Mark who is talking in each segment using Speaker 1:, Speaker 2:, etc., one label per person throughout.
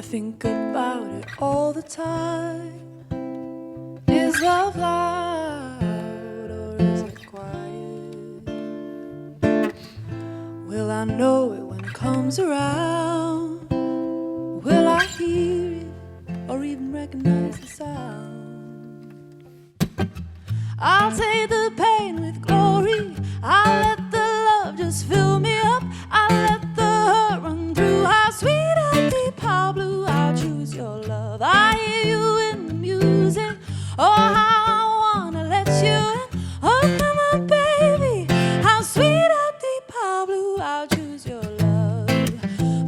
Speaker 1: I think about it all the time. Is love loud or is it quiet? Will I know it when it comes around? Will I hear it or even recognize the sound? I'll take the pain with glory. I'll let the love just fill me up. I'll let the hurt run through. How sweet a deep, how blue. I'll choose your love. I hear you in the music. Oh, how I wanna let you in. Oh, come on, baby. How sweet a deep, how blue. I'll choose your love.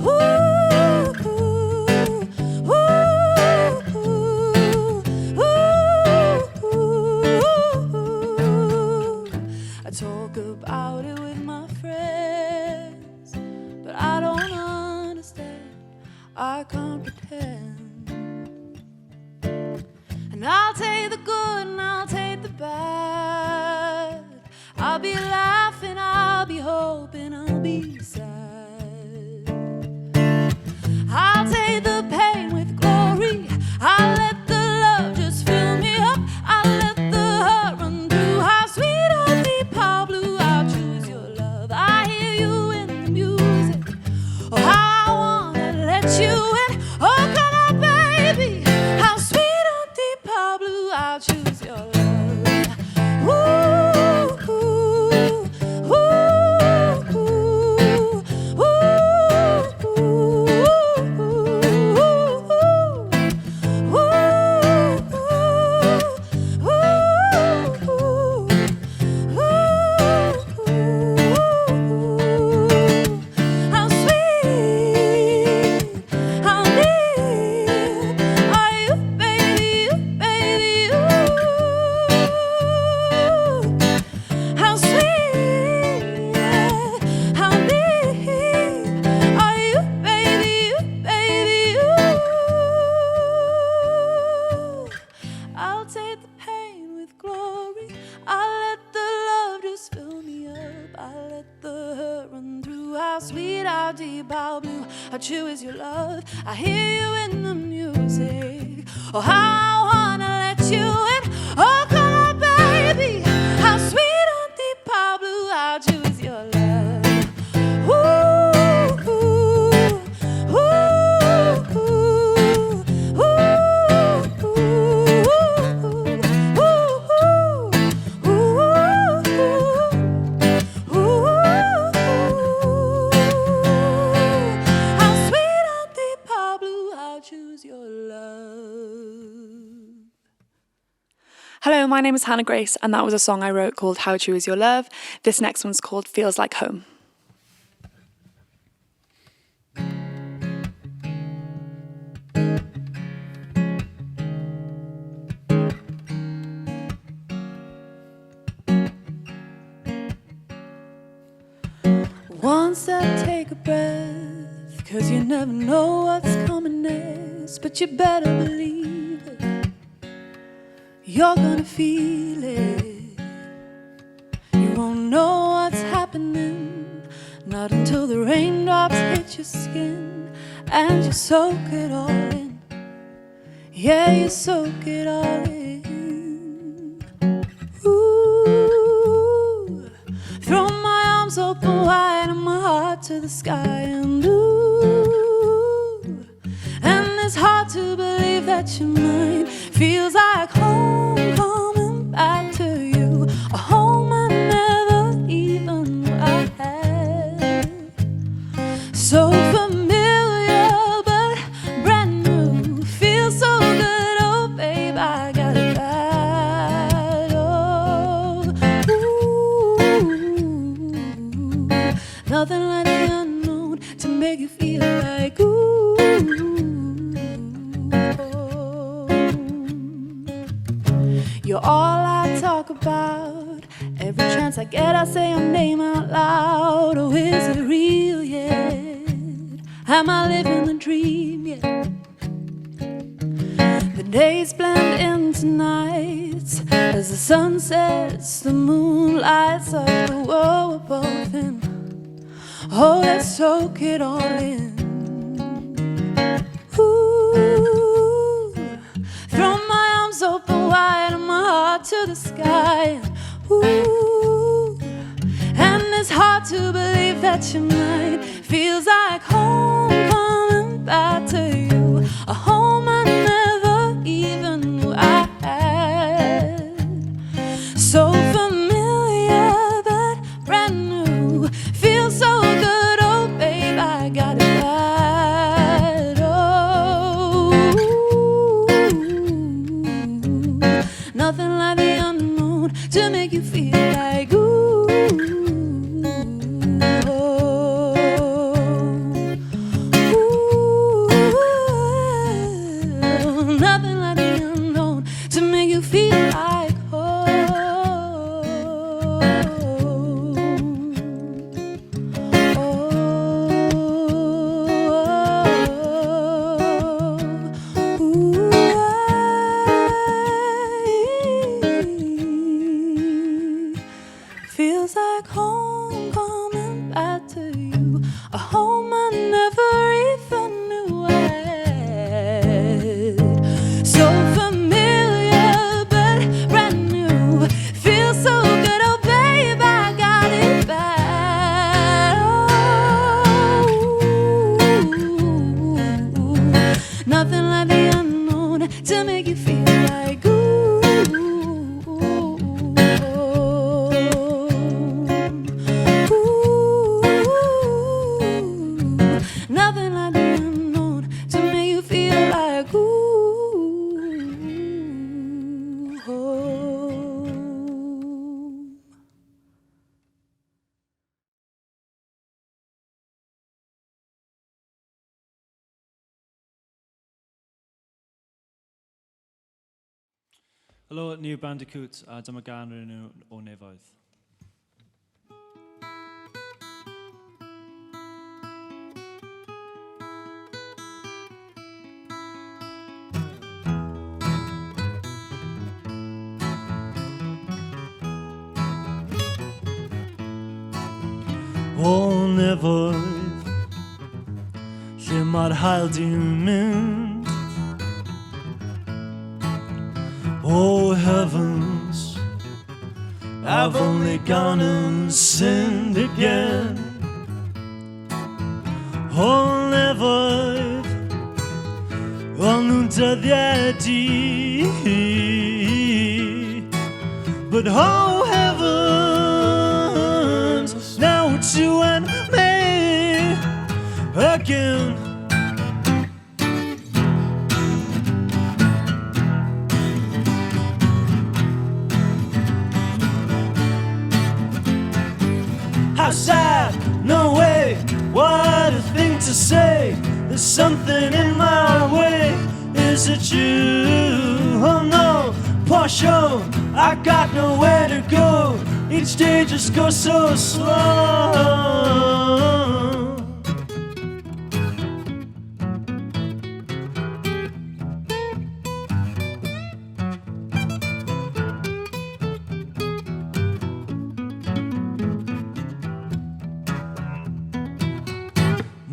Speaker 1: Ooh, ooh, ooh, ooh, ooh, ooh. I talk about it with my friends, but I don't understand. I can't pretend. And I'll take the good and I'll take the bad. I'll be laughing, I'll be hoping, I'll be sad. I'll take the pain with glory. I'll let the love just fill me up. I'll let the hurt run through. How sweet or deep, how blue. I'll choose your love. I hear you in the music. Oh, how I wanna let you in. Oh, come on, baby. How sweet or deep, how blue. I'll choose your love. Ooh, ooh, ooh, ooh, ooh, ooh, how sweet, how deep are you, baby, you, baby, you. How sweet, how deep are you, baby, you, baby, you. I'll take the pain with glory. I'll let the love just fill me up. I'll let the hurt run through. How sweet, how deep, how blue. How true is your love. I hear you in the music. Oh, how I wanna let you in. Oh, come on, baby. How sweet, how deep, how blue. How true is your love. Ooh, ooh, ooh, ooh, ooh, ooh, how sweet, how deep, how blue. I'll choose your love.
Speaker 2: Hello, my name is Hannah Grace, and that was a song I wrote called How True Is Your Love. This next one's called Feels Like Home.
Speaker 1: One step, take a breath, 'cause you never know what's coming next. But you better believe it, you're gonna feel it. You won't know what's happening, not until the raindrops hit your skin and you soak it all in. Yeah, you soak it all in. Ooh, throw my arms open wide and my heart to the sky and ooh, and it's hard to believe that you're mine. Feels like home coming back to you, a home I never even knew I had. So familiar but brand new, feels so good, oh babe, I got it bad. Oh, ooh, nothing like the unknown to make you feel like ooh. You're all I talk about. Every chance I get, I say your name out loud. Oh, is it real yet? Am I living the dream yet? The days blend into nights as the sun sets, the moon lights up the world we're both in. Oh, let's soak it all in. Ooh. the sky. Ooh, and it's hard to believe that you're mine. Feels like home coming back to you, a home I never even knew I had. So familiar but brand new, feels so good, oh babe, I got it bad. Oh, nothing like the unknown to make you feel like ooh. Nothing like the unknown to make you feel like feels like home coming back to you, a home I never even knew I had. So familiar but brand new, feels so good, oh babe, I got it bad. Oh, nothing like the unknown to make you feel like ooh. Nothing like the unknown to make you feel like ooh, home.
Speaker 3: Hello, New Bandicoot, dyma gan nhw o nefoedd.
Speaker 4: O nefoedd, lle mae'r haul di mynd. Oh heavens, I've only gone and sinned again. Oh nefoedd, o'n nhw'n dyddiadu. But oh heavens, now it's you and me again. How sad, no way, what a thing to say. There's something in my way, is it you? Oh no, poor show, I got nowhere to go. Each day just goes so slow.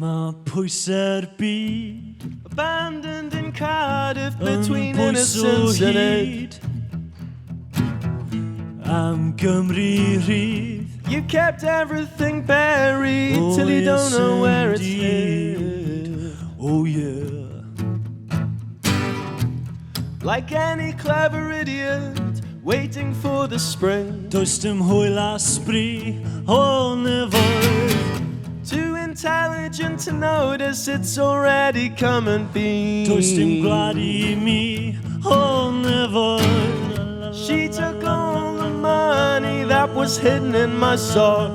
Speaker 4: Ma pwyser byd,
Speaker 5: abandoned in Cardiff between
Speaker 4: yn
Speaker 5: innocence
Speaker 4: pwyso
Speaker 5: and hate.
Speaker 4: hyd am Gymru rhydd.
Speaker 5: You kept everything buried till you don't know where it's hid.
Speaker 4: Oh yeah.
Speaker 5: Like any clever idiot waiting for the spring.
Speaker 4: Does dim hwyl a sbri o nefoedd.
Speaker 5: Too intelligent to notice it's already come and been.
Speaker 4: Does dim gwlad i mi o nefoedd.
Speaker 5: She took all the money that was hidden in my sock.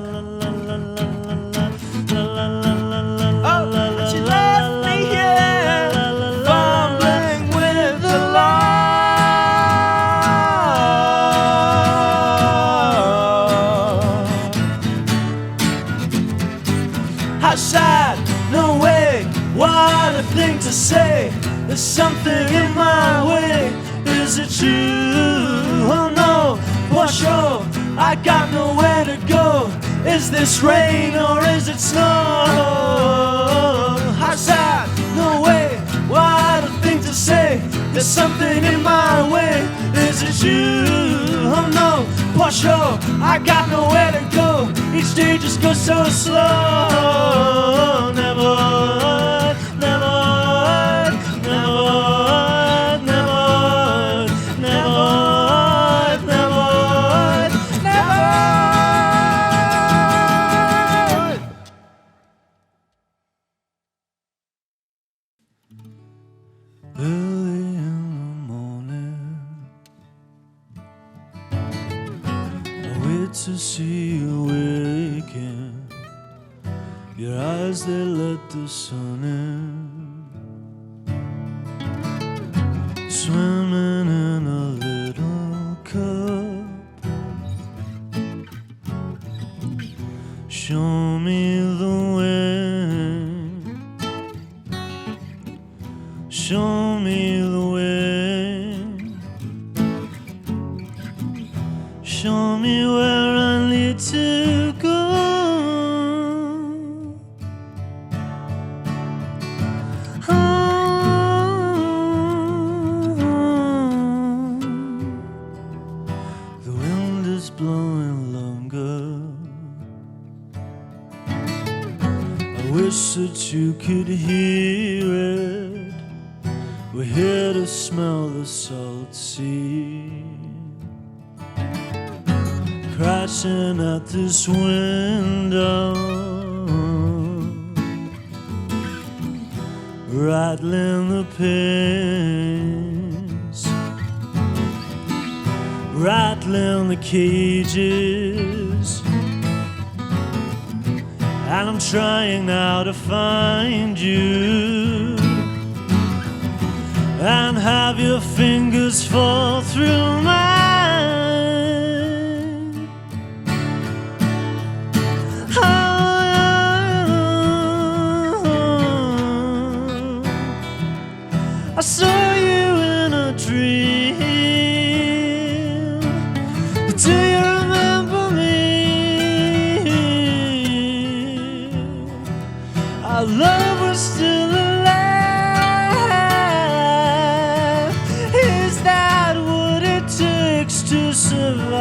Speaker 5: Oh, and she left me here, fumbling with the law.
Speaker 4: How sad, no way, what a thing to say. There's something in my way, is it you? Oh no, for sure, I got nowhere to go. Is this rain or is it snow? How sad, no way, what a thing to say. There's something in my way, is it you? oh no, push up, I got nowhere to go. Each day just goes so slow. Never, never, never, never, never, never, never. Early in the morning, I wait to see you waking. Your eyes, they let the sun in. Swimming in a little cup. Show me the way. Show me the way. Show me where I need to go. The wind is blowing longer. I wish that you could hear it. We're here to smell the salt sea, crashing at this window, rattling the panes, rattling the cages. And I'm trying now to find you and have your fingers fall through mine. I saw you in a dream. Do you remember me? Our love was still alive. Is that what it takes to survive?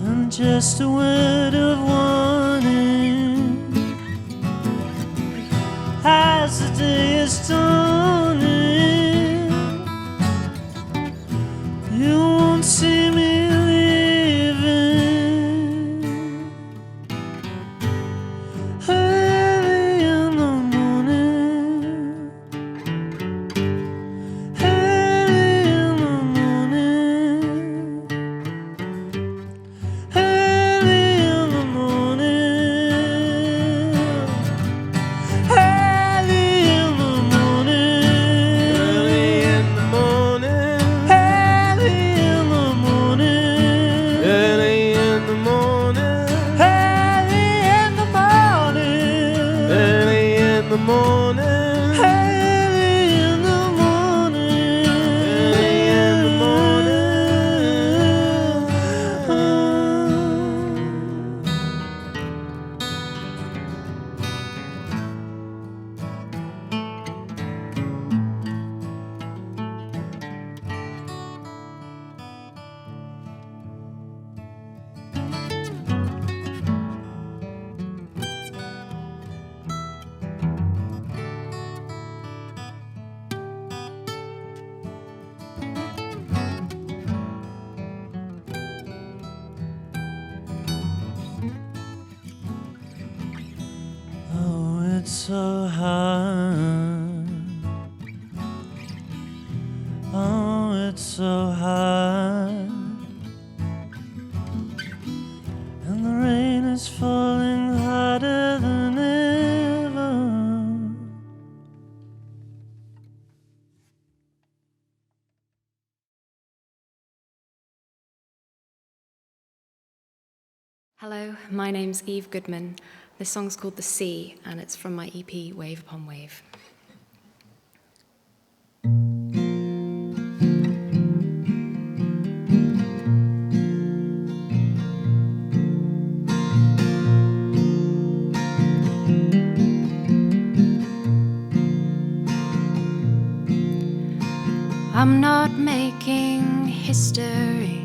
Speaker 4: And just a word of warning as the day is dawning. You won't see me early in the morning, early in the morning, early in the morning, early in the morning, early in the morning, early in the morning, early in the morning. Early in the morning, early in the morning, early in the oh, it's so high. Oh, it's so high. And the rain is falling harder than ever.
Speaker 6: Hello, my name's Eve Goodman. This song's called The Sea, and it's from my EP, Wave Upon Wave. I'm not making history.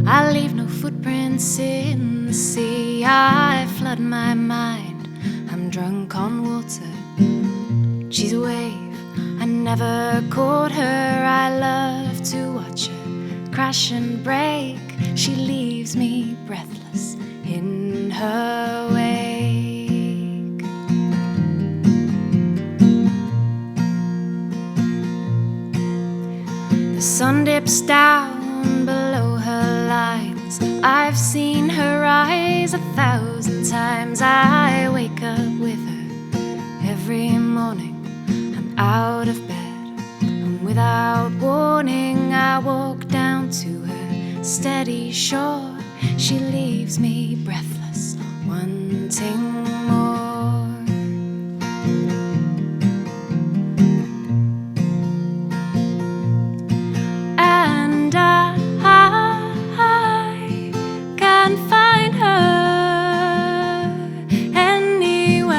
Speaker 6: I leave no footprints in the sea. I flood my mind. I'm drunk on water. She's a wave. I never caught her. I love to watch her crash and break. She leaves me breathless in her wake. The sun dips down below her lines. I've seen her rise 1,000 times. I wake up with her every morning. I'm out of bed, and without warning I walk down to her steady shore. She leaves me breathless, wanting more. And I can't find her anywhere.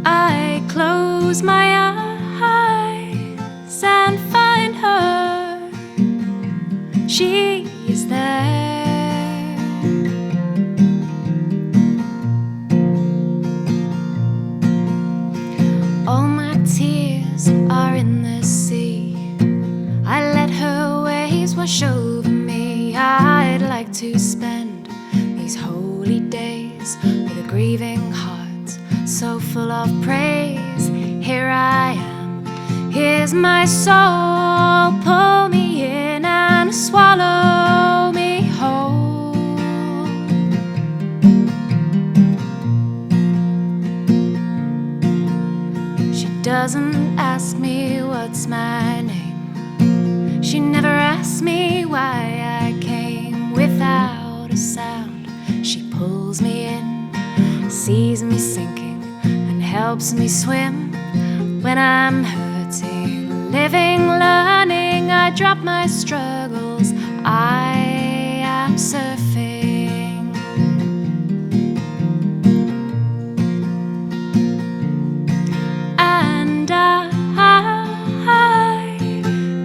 Speaker 6: I close my eyes and find her. She is there. All my tears are in the sea. I let her waves wash over me. I'd like to spend these holy days with a grieving heart so full of praise. Here I am, here's my soul. Pull me in and swallow me whole. She doesn't ask me what's my name. She never asked me why I came. Without a sound, she pulls me in, sees me sinking, and helps me swim. When I'm hurting, living, learning, I drop my struggles. I am surfing. And I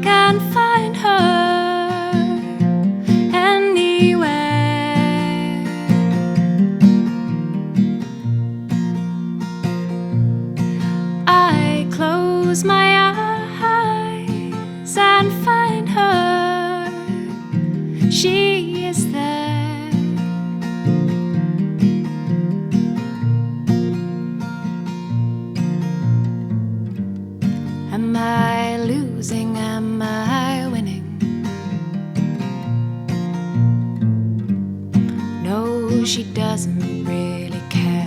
Speaker 6: can't find her anywhere. I close my eyes and find her. She is there. Am I losing? Am I winning? No, she doesn't really care.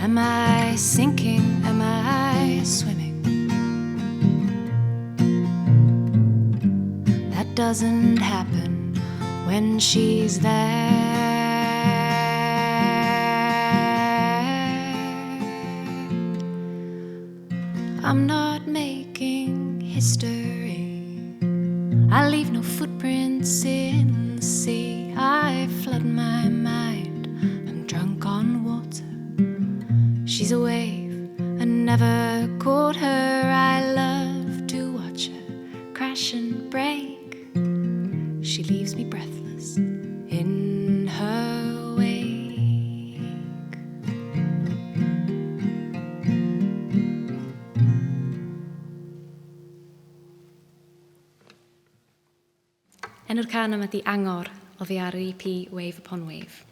Speaker 6: Am I sinking? Am I swimming? That doesn't happen when she's there. I'm not making history. I leave no footprints in the sea. I flood my mind. I'm drunk on water. She's a wave. I never caught her. I love to watch her crash and break. She leaves me breathless in her wake. Enw'r can am ydi Angor, oddi ar yr EP Wave Upon Wave.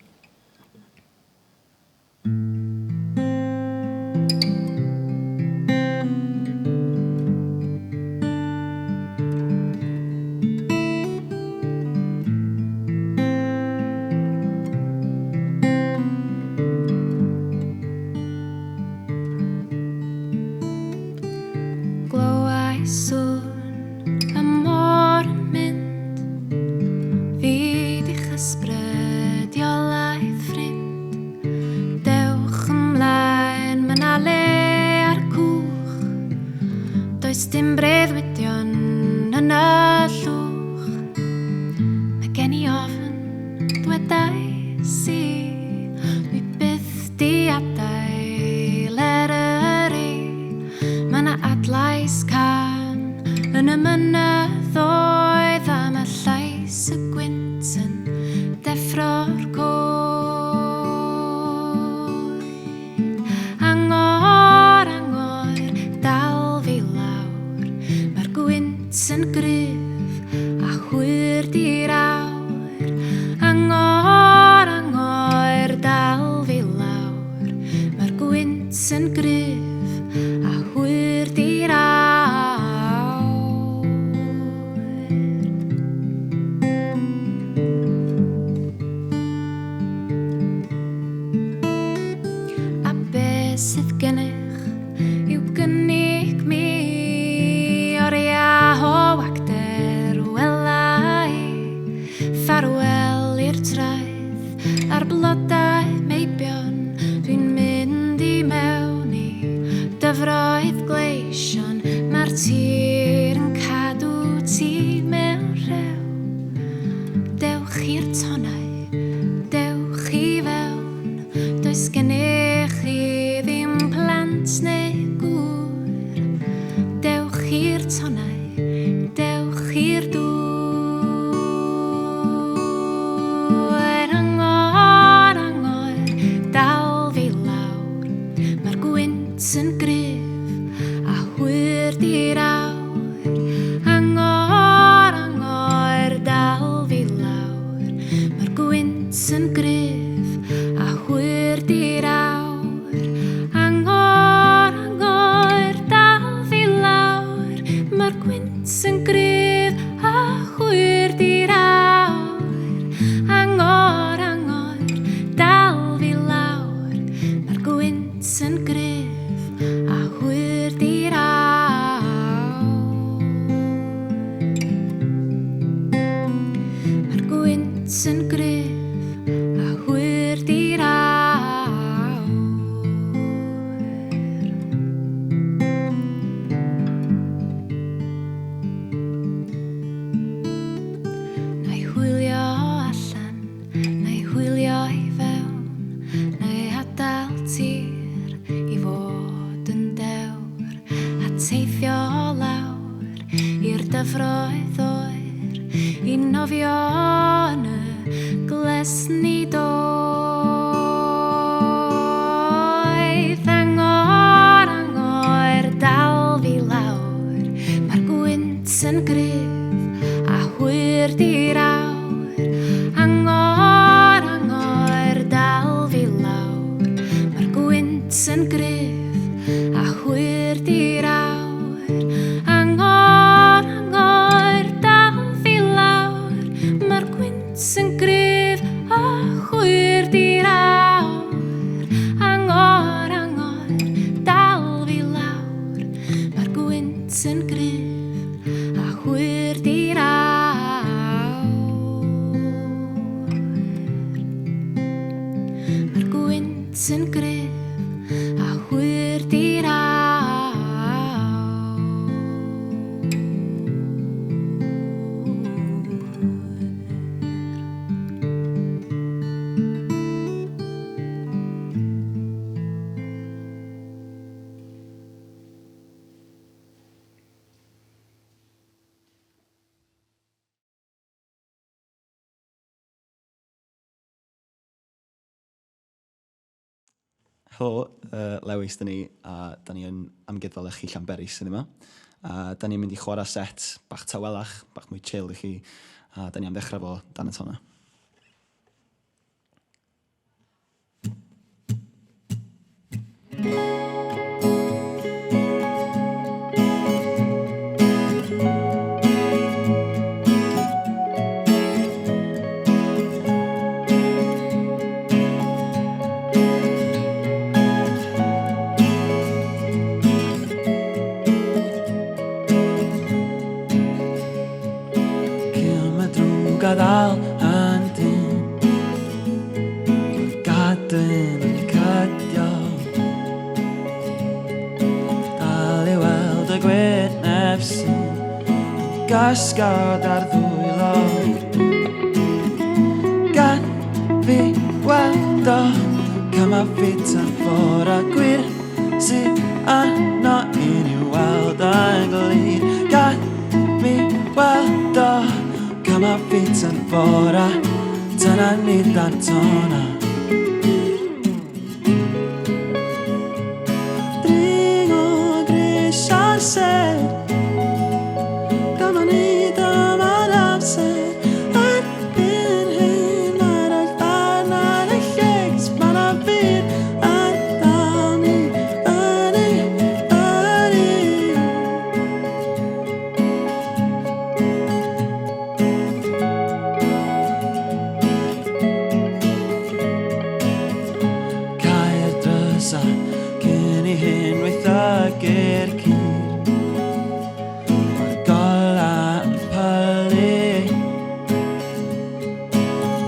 Speaker 6: Glywais sŵn y môr yn mynd, fyd i'ch ysbryddiolaeth ffrind. Dewch ymlaen, mae 'na le ar cwch, does dim breuddwydion yn y llwch. Mae gen I ofn dwedais I dwi byth di adael eryri ma' 'na adlais can yn y mynyddoedd am y llais y gwynt yn deffro'r coed angor, angor, dal fi lawr mae'r gwynt yn gryf a hwyr di'r awr angor, angor, dal fi lawr mae'r gwynt yn gryf a hwyr di'r awr a be sydd gennych yw gynnig mi oriau o wagder welai ffarwel i'r traeth a'r blodau meibion dwi'n mynd I mewn I dyfroedd gleision mae'r tir yn cadw ti mewn rhew dewch i'r tonau dewch I fewn does gennych chi ddim plant neu gŵr dewch i'r tonau dewch i'r dŵr angor, angor, dal fi lawr mae'r gwynt yn gryf a hwyr di'r awr angor, angor, dal fi lawr mae'r gwynt yn gryf a hwyr di'r awr angor, angor, dal fi lawr mae'r gwynt yn gryf a hwyr di'r awr angor, angor, dal fi lawr mae'r gwynt yn gryf a hwyr di'r awr mae'r gwynt yn gryf a hwyr di'r awr na I hwylio allan na I hwylio I fewn na I adael tir I fod yn dewr a teithio lawr i'r dyfroedd oer I nofio yn y glesni doedd angor, angor, dal fi lawr mae'r gwynt yn gryf a hwyr di'r awr angor, angor, dal fi lawr mae'r gwynt yn gryf a hwyr di'r awr angor, angor, dal fi lawr mae'r gwynt yn gryf a hwyr di'r awr angor, angor, dal fi lawr mae'r gwynt yn gryf a hwyr di'r awr mae'r gwynt yn gryf a hwyr di'r awr
Speaker 7: Helo, Lewis dyn ni, a da ni yn amgueddol eich chi Llanberis yn yma. Da ni'n mynd I chwarae set bach tawelach, bach mwy chill I chi, a da ni am ddechrau fo dan y tona.
Speaker 4: Gadal antyn gadyn cydio dal I weld y gwyneb sy'n gasgod ar ddwylo gan weld o Cyma ffit yn ffwr a gwir sydd arno i ni weld o'n glid Gad mi weld o Cyma ffit yn ffwr a dyna ni dan tona Dring o gris ar ser Dyma ni dyma'r amser Erbyn hyn mae'r alban ar y llegs Ma'n a fyr ar dal ni Caer drysa cyn i hyn weithio'r cyr Mae'r gola yn pylu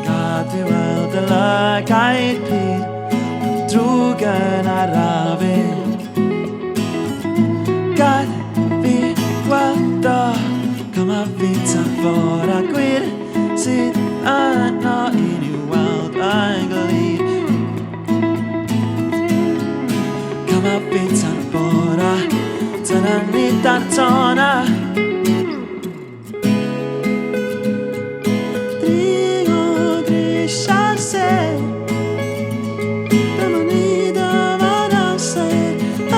Speaker 4: Gad fi weld y lygau'r plir Mae'r drwg yn arafu Gad fi weld o Cyma fi tan ffwr a gwir sydd arno i ni weld yn glid Cyma fi tan ffwr a dyna ni dan tona Dring o gris ar ser Dyma ni dyma'r amser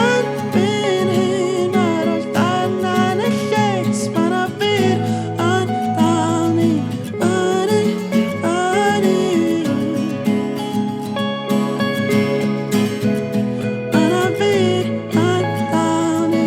Speaker 4: Erbyn hyn mae'r alban ar y llegs Ma'n a fyr ar dal ni Ma'n a fyr ar dal ni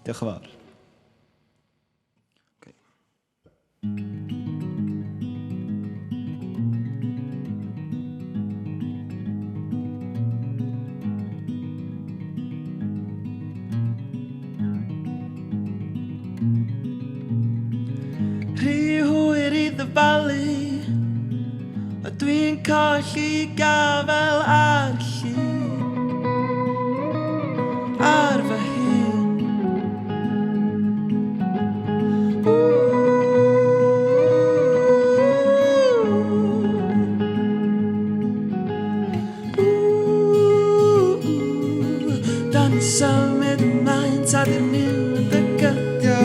Speaker 4: Diolch yn fawr. Rhy hwyr i ddyfalu A dwi'n colli gafel ar llun Ar fy hun Dan symud ymlaen ta dim ni'n ddygydio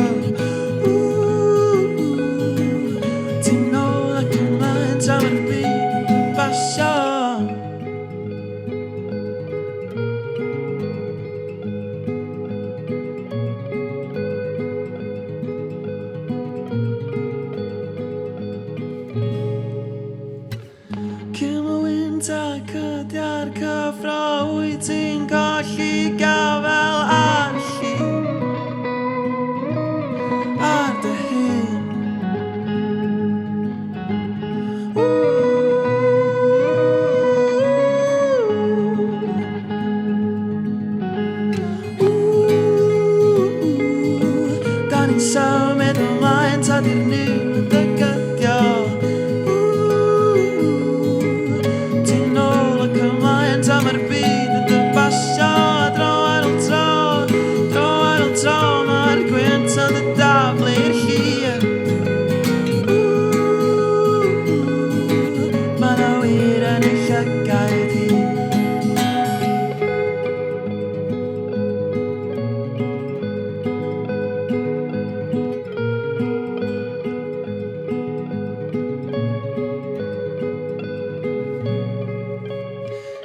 Speaker 4: Ti'n nôl ac ymlaen ta mae'r byd yn basio Cym y wynt a cydia'r cyffro Wyt ti'n colli gafel ar llun Ar dy hun Dan ta di'r niwl yn dy gydio. Ti'n nôl ac ymlaen tam yr byd yn dy basio. Dro ar ôl tro, mae'r gwynt yn dy daflu i'r hir. Mae na wir yn ei llygaid hi.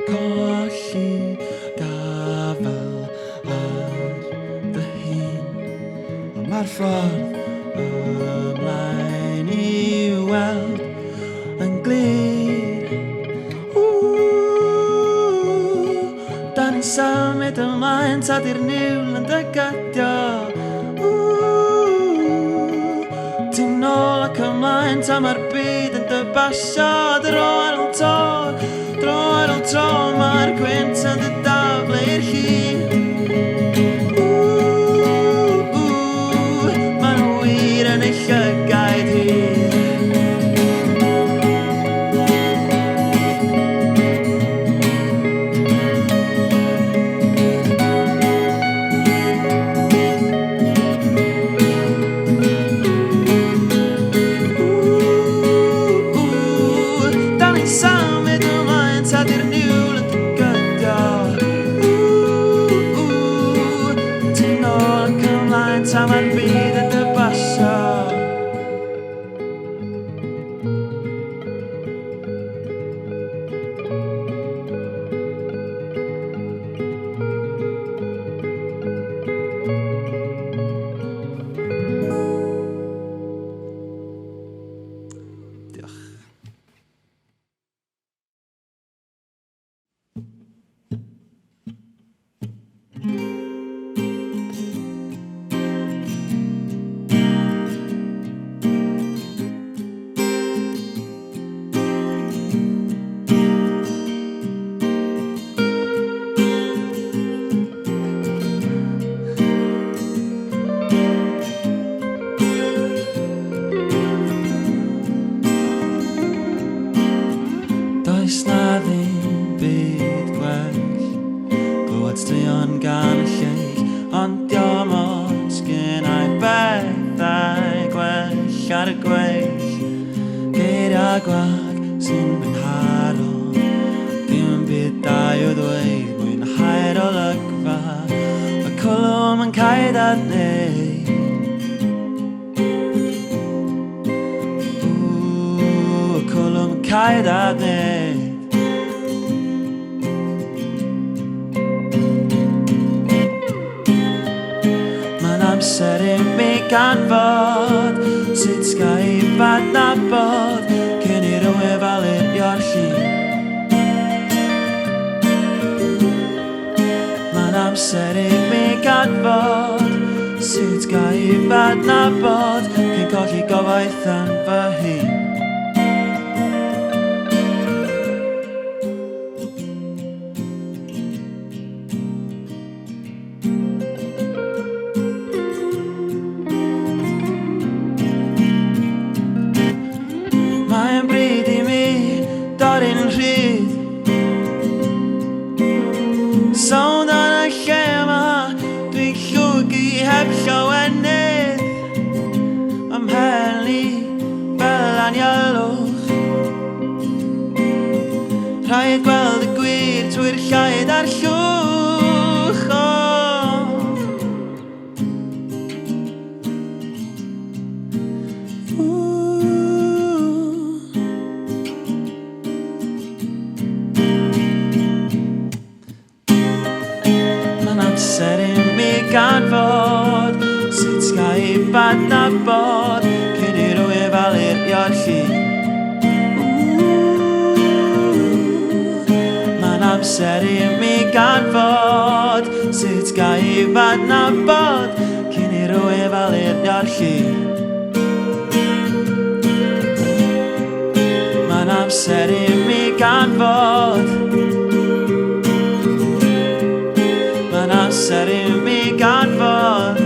Speaker 4: Colli gafel ar dy hun. Mae'r ffordd ymlaen i weld yn glir. Da ni'n symud ymlaen ta di'r niwl yn dy gydio. Ti'n nôl ac ymlaen ta mae'r byd yn dy basio. Dro ar ôl tro, mae'r gwynt yn dy daflu i'r hir. Mae'n wir yn ei llygaid hir. Da ni'n symud ymlaen ta di'r niwl yn dy gydio. Ti'n nôl ac ymlaen ta mae'r byd yn dy basio. Diolch. Does na ddim byd gwell glywed straeon gan y lleill, ond diom ots gynnau bethau gwell ar y gweill. Geiriau gwag sy'n bynharo, dim byd da i'w ddweud, mwynhau'r olygfa, y cwlwm yn cael adneud. Y cwlwm yn cael adneud. Mae'n amser i mi ganfod sut sgai badnabod cyn i rywun falurio'r llun. Mae'n amser i mi ganfod sut sgai badnabod cyn colli gofaith yn fy hun. Mae'n bryd i mi dorri'n rhydd. Sownd yn y lle yma, dwi'n llwgu heb llawenydd. Ymhel i fel anialwch. Rhaid gweld y gwir trwy'r llaed a'r llwch. Mae'n amser i mi ganfod sut sgai badnabod cyn i rywun falurio'r llun. Mae'n amser i mi ganfod sut sgai badnabod cyn i rywun falurio'r llun. Mae'n amser i mi ganfod. Mae'n amser i mi ganfod.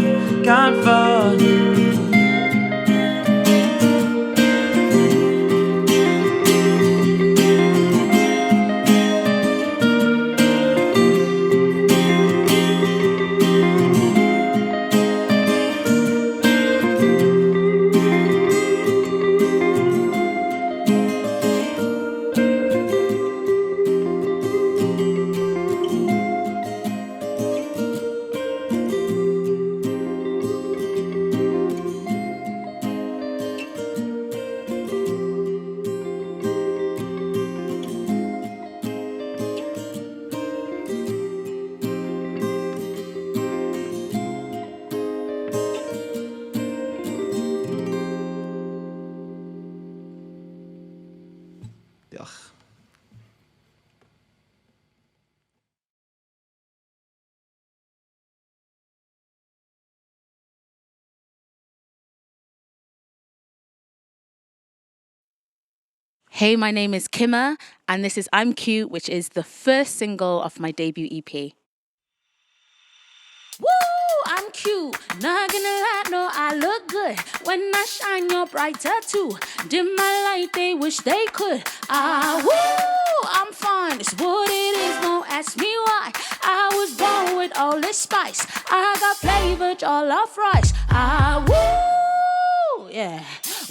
Speaker 8: Hey, my name is Kimmer, and this is I'm Cute, which is the first single of my debut EP.
Speaker 1: Woo, I'm cute, not gonna lie, no, I look good. When I shine, you're brighter too. Dim my light, they wish they could. Woo, I'm fine, it's what it is, don't ask me why. I was born with all this spice. I got flavor, jollof rice. Woo, yeah.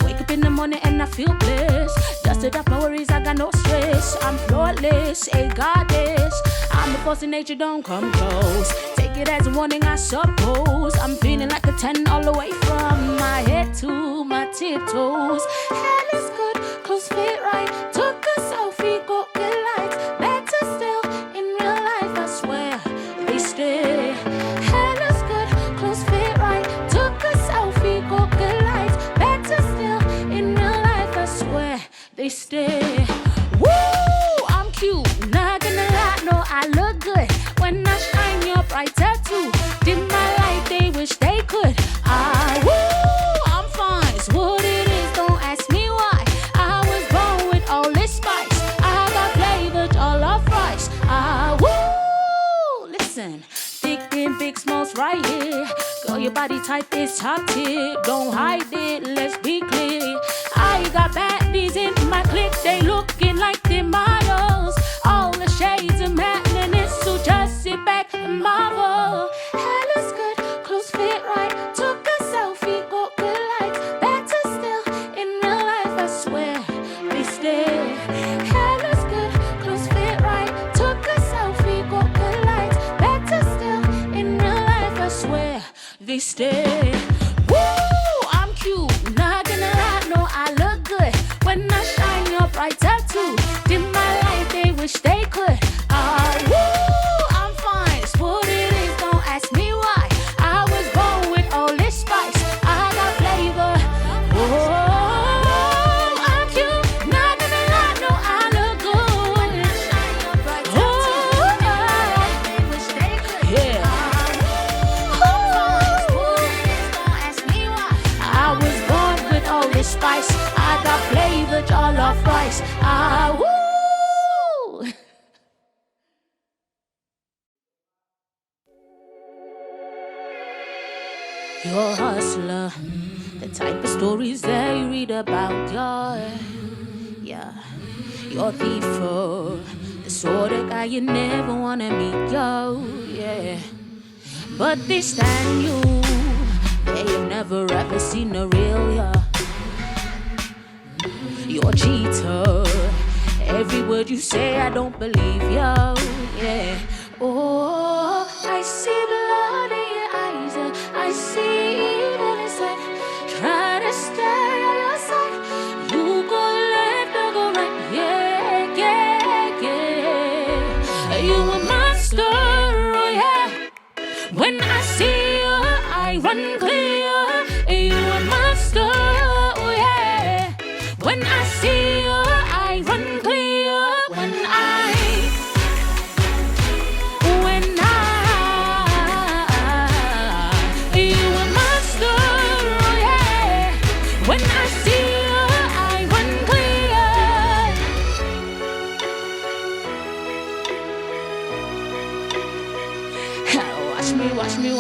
Speaker 1: Wake up in the morning and I feel bliss. Dusted off my worries, I got no stress. I'm flawless, a goddess. I'm a force in nature, don't come close. Take it as a warning, I suppose. I'm feeling like a 10 all the way from my head to my tiptoes. Hair is good, clothes fit right. Took a selfie, got good lights. Better still, in real life, I swear, they stay. Hair is good, clothes fit right. Took a selfie, got good lights. Better still, in real life, I swear, they stay. Woo, I'm cute, not gonna lie, no, I look good. When I shine, you're brighter too. Dim my light, they wish they could. Woo, I'm fine, it's what it is, don't ask me why. I was born with all this spice. I got flavor, jollof rice. Woo, listen, thick and big smalls right here. Girl, your body type is top tier. Don't hide it, let's be clear. I got baddies in my clique, they looking like they're models. All the shades of madness, so just sit back and marvel. Hair looks good, clothes fit right. Took a selfie, got good lights. Better still, in real life, I swear, they stay. Hair looks good, clothes fit right. Took a selfie, got good lights. Better still, in real life, I swear, they stay. Woo, I'm cute, not gonna lie, no, I look good. When I shine, you're brighter too. Dim my light, they wish they could. Woo, I'm fine, it's what it is, don't ask me why. I was born with all this spice. I got flavor. Oh, I'm cute, not gonna lie, no, I look good. When I shine, you're brighter too. They wish they could. Yeah. I was born with all this spice. I got flavor, jollof rice. Woo! You're a hustler, the type of stories that you read about. Yeah. You're a thief, the sort of guy you never wanna meet, yo. Yeah. But this time you've never ever seen a real ya. You're a cheater. Every word you say, I don't believe you. Yeah. Oh, I see blood in your eyes. I see evil inside. Try to stay on your side. You go left or go right. Yeah, yeah, yeah. You a monster, oh yeah. When I see you, I run clear. You a monster, oh yeah. When I see you, I run clear. When you a monster, oh yeah. When I see you, I run clear.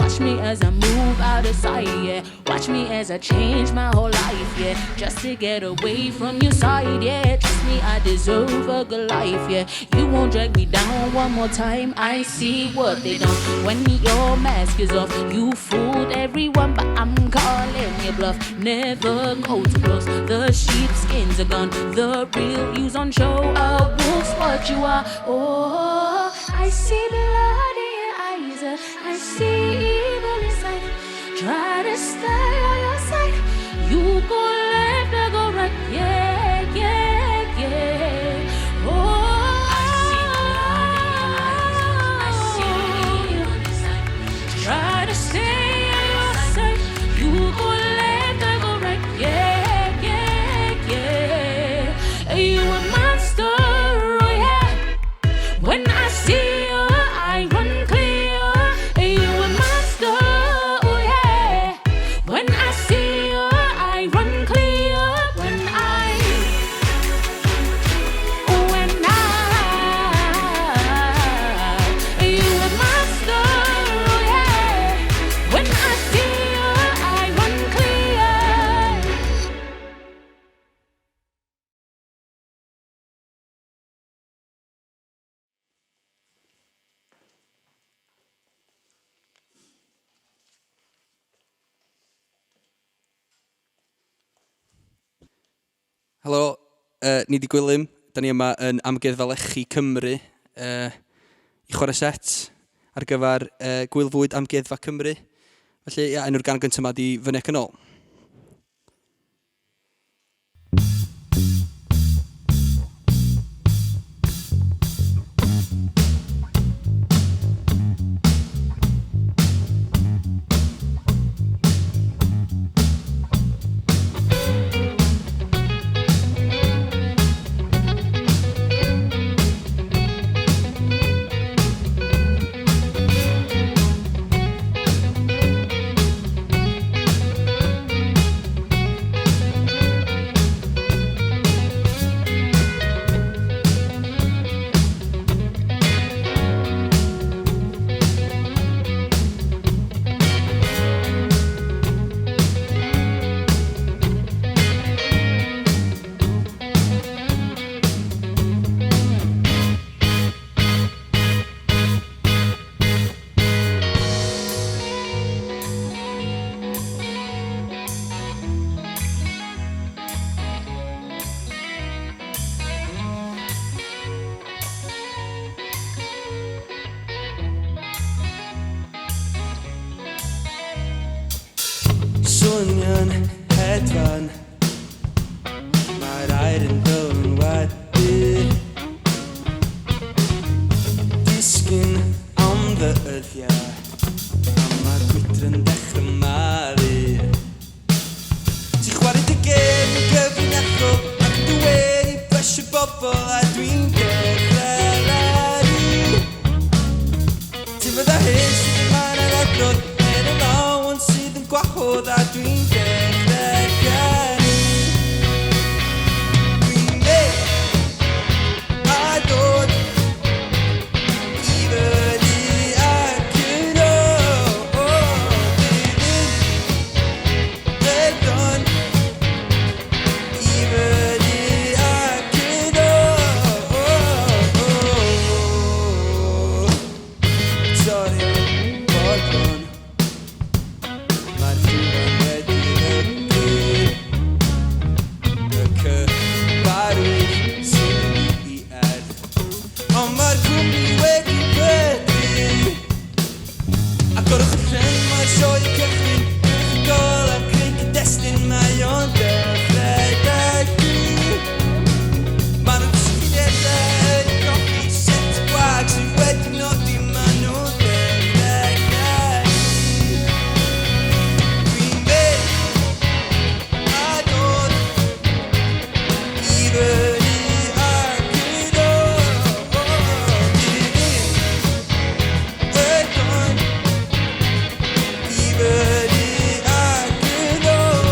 Speaker 1: Watch me as I move out of sight, yeah. Watch me as I change my whole life, yeah. Just to get away from your side, yeah. Trust me, I deserve a good life, yeah. You won't drag me down one more time. I see what they done when your mask is off. You fooled everyone, but I'm calling your bluff. Never go too close. The sheepskins are gone. The real you's on show. A wolf's what you are. Oh, I see blood in your eyes. I see evil inside. Try to stay on your side. You go left, I go right. Yeah, yeah, yeah. Oh, I see evil inside. Try to stay on your side. You go left, I go right. Yeah, yeah, yeah. You a monster, oh yeah. When I see you, I run clear. You a monster, oh yeah. When I see you, I run clear. When I
Speaker 5: Helo, ni di Gwilym. Da ni yma yn Amgueddfa Lechi Cymru i chwarae set ar gyfer Gwylfwyd Amgueddfa Cymru. Felly, enw'r gan gyntaf yma di Fyny ac yn ôl. Swnio'n hedfan, mae'r air yn dod wedi disgyn am ddyddiau, a mae'r gwydr yn dechrau malu. Ti'n chwarae dy gêm yn gyfrinachol ac yn dweud i blesio bobl a dwi'n dechrau lari. Ti'n fydda hys, mae'n yr adrodd yn y lawn sydd yn gwahodd a dwi'n dechrau ganu. Dwi'n mynd a dod i fyny ac yn ôl. Dwi'n dod i fyny ac yn ôl. Torri'n bodlon, mae'r llwyfan wedi hygu. Y cyfarwydd sy'n i erth, ond mae'r cwmni wedi prydu. Ac o'r ochrau mae'r sioe cychwyn, yn ygol am creu cyd-destun, mae o'n dechrau degu. Maen nhw'n sgrifiadau yn coffi set gwag sydd wedi nodi, maen nhw'n dechrau ganu. Dwi'n mynd a dod i fyny ac yn ôl. Dwi'n mynd a dod i fyny ac yn ôl.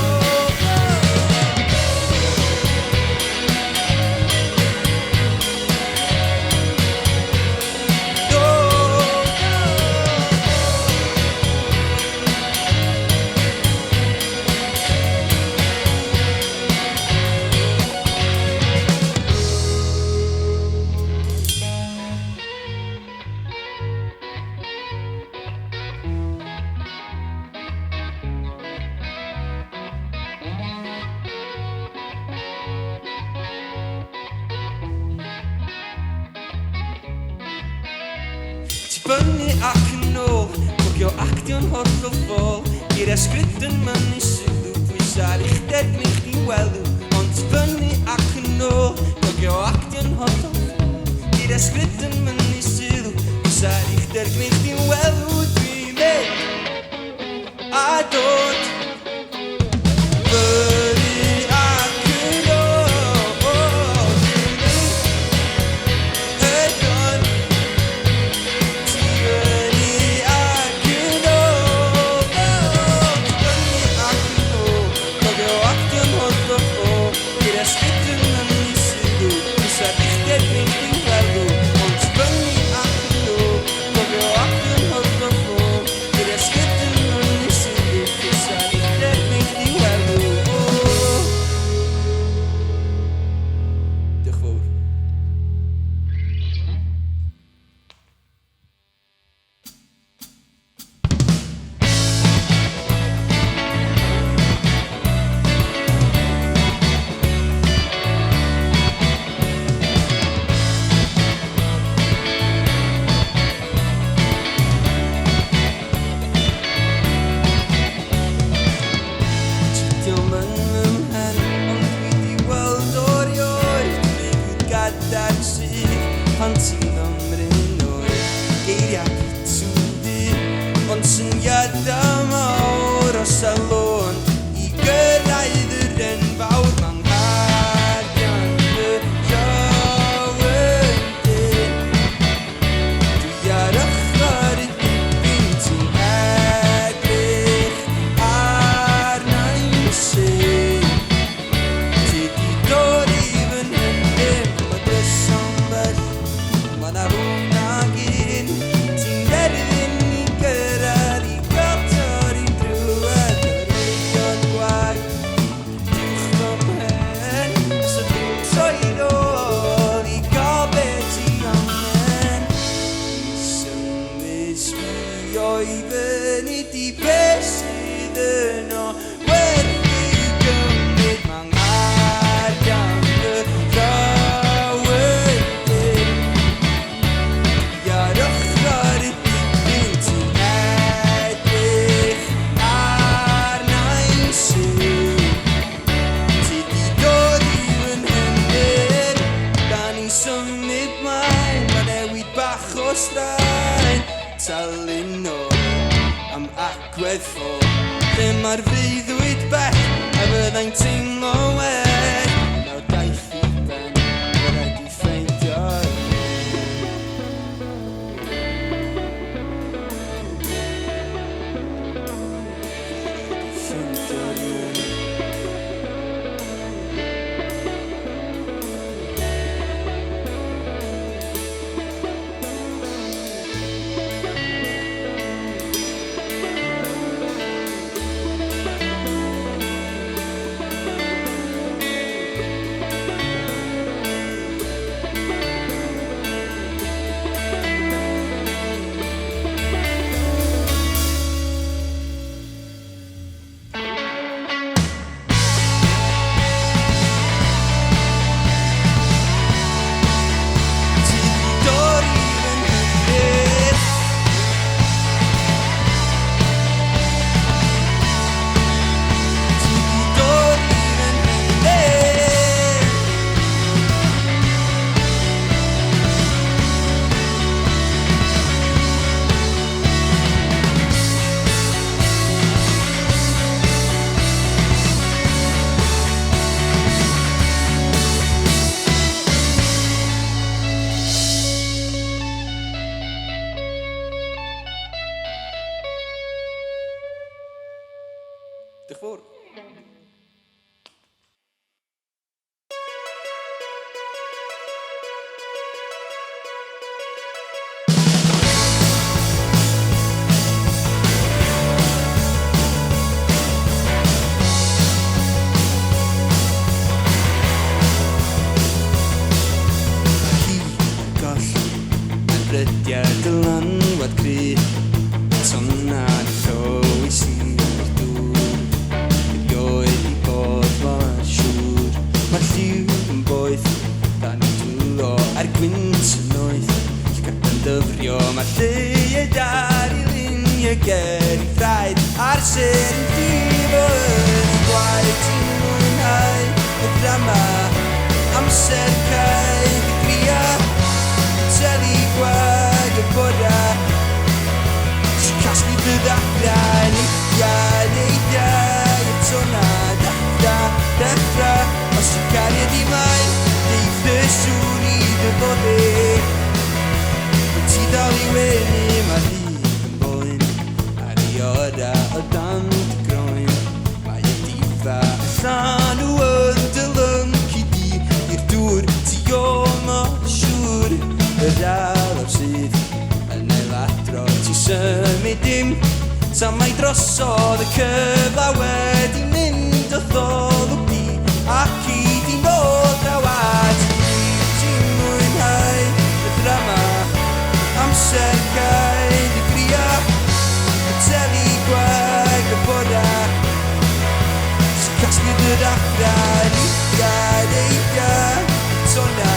Speaker 5: Ti fyny ac yn ôl, cofio actio'n hollol ffôl, i'r ysgrid yn mynnu sylw, pwysau'r uchder gwneud chdi'n welw. Ond ti fyny ac yn ôl, cofio actio'n hollol ffôl, i'r ysgrid yn mynnu sylw, pwysau'r uchder gwneud chdi'n welw. Dwi'n mynd a dod fyny ac yn ôl. Dwi'n mynd Ond fyny ac yn ôl, cofio actio'n dros y lôn I gyrraedd yr enfawr Ma'n ngharian y llywydyn Dwi ar ochr y dipyn ti'n edrych arna'n sy'n Ti di dod I fy nhynnym Mae drysom bell Mae na hwnna gyn Ti'n derbyn I gyrraedd I gael torri drwedd Yr eilion gwag Diwch fy mhen So dwi'n troi ôl I gael beth I angen I symud sbio I fyny Di beth sydd yno Werth I gymryd Ma'n ngharian y llywydyn Iar ochr y dipyn ti'n edrych arna'n sy'n Ti di dod I fy nhynnym Da ni'n symud mlaen Ma' newid bach o straen Talun o am agwedd ffôl Lle mae'r freuddwyd bell A fyddai'n teimlo well Nawr daeth I ben Fyddai di ffeindio Ti di dod I fy nhynnym Ti di dod I fy nhynnym Diolch yn fawr. Goll yn rydiad y lanwad gry Tonnad llywys i'r dŵr Erioed I bod mor siŵr Mae'r lliw yn boeth Da ni'n dwylo ar gwynt y noeth Llgad yn dyfrio Mae'r lleuad ar I luniau ger I thraed A'r ser yn difod Gwaed ti'n mwynhau y drama Amser cael y gria Teli gwag y bora Si casglu dy ddadran Neidiau y tona Deffra Os ti'n cariad I maen Deith y sŵn I dyfoddi Wyt ti dal I wenu Mae'r hyd yn boen Ar I ora o dan dy groen Mae y difa allan o ydylyncu di I'r dŵr ti o mor siŵr Yr alaf sydd yn eiladro Ti symud dim Tan mai drosodd y cyfa wedi mynd o ddodd di Ac I dim bod draw at Ti'n mwynhau y drama Amser cael y gria Y teli gwag y bora Si casglu dy ddadran Neidiau Tona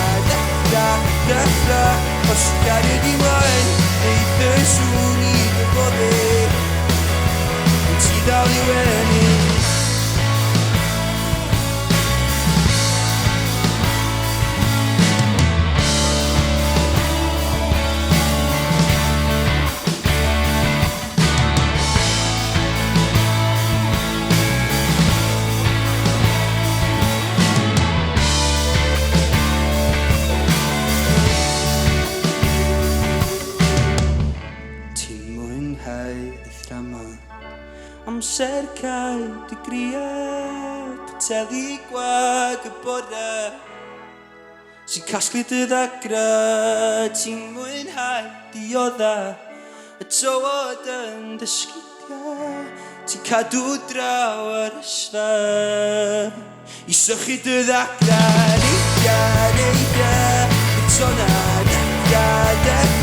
Speaker 5: deffra Os ti'n cariad I mlaen Neith y sŵn I dyfoddi Wyt ti dal I wenu amser cael dy griau Pateli gwag y bore Sy'n casglu dy ddagra Ti'n mwynhau diodda Y tywod yn dysgidia Ti'n cadw draw ar ysfa I sychu dy ddagra Neidia, neidia Y tona, neidia, neidia